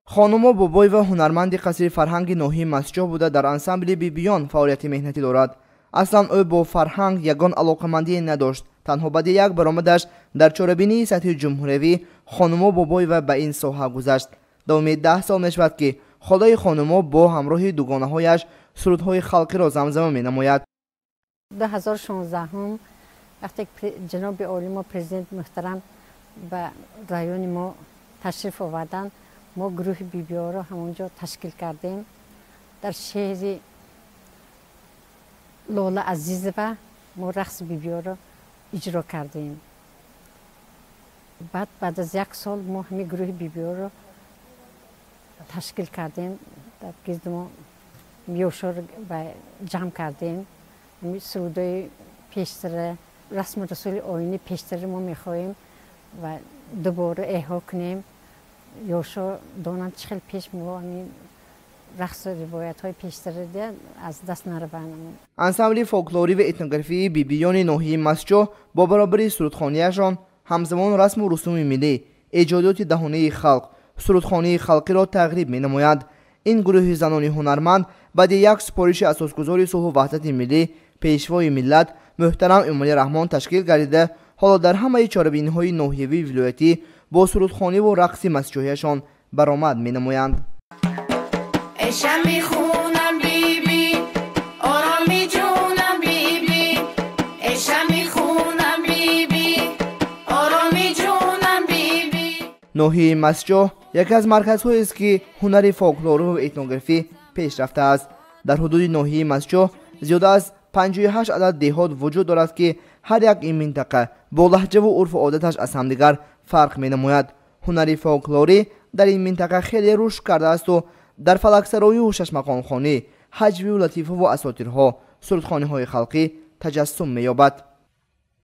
خانم بابای و هنرمند قصیر فرهنگ ناحیه مسجح بوده در انسامبل بیبیان فعالیت مهنتی دارد. اصلا او با فرهنگ یگان علاقمندی نداشت. تنها بعد یک برآمدش در چاره‌بینی سطح جمهوری خانم بابای و به این ساحه گذشت. دوام 10 سال میشود که خالای خانم با همراه دوگانه‌هایش سرودهای خلقی را زمزمه می‌نماید. 2016 وقتی جناب عالی ما پرزیدنت محترم به رایون ما تشریف آوردند، ما گروه بیبی‌ها را همونجا تشکیل کردیم. در شهر لاله عزیزه ما رقص بیبی‌ها را اجرا کردیم. بعد از یک سال ما همین گروه بیبی‌ها را تشکیل کردیم. در گرد ما میوشا را جمع کردیم. همین سرودای پیشتر رسم رسول آیینی پیشتر ما میخواهیم و دوباره احیا کنیم. یوشا دانند چخیل پیش ما همین رقص روایت های پیشتر ده از دست نروانمون. انسامبل فولکلوری و اتنوگرافی بیبیان ناحیه مسجح با برابری سرودخوانیشان همزمان رسم و رسوم ملی، ایجادات دهانه خلق، سرودخوانی خلقی را تقریب می‌نماید. این گروه زنان هنرمند بعد یک سپارش اساسگذار صلح و وحدت ملی پیشوای ملت محترم امامی رحمان تشکیل گردیده حالا در همه چاره‌بینی‌های ناحیوی ولایتی با سرودخوانی و رقص مسجحیشان برآمد می‌نمایند. ناحیه مسجح یکی از مرکزهایی است که هنر فولکلور و اتنوگرافی پیش رفته است. در حدود ناحیه مسجح زیاده از 58 عدد دهات وجود دارد که هر یک این منطقه با لهجه و عرف و عادتش از همدیگر فرق می نماید. هنر فولکلوری در این منطقه خیلی رشد کرده است و در فلکسرایی و ششمقان خانی، هجوی و لطیفه و اساطیرها، سرودخوانی های خلقی تجسم می یابد.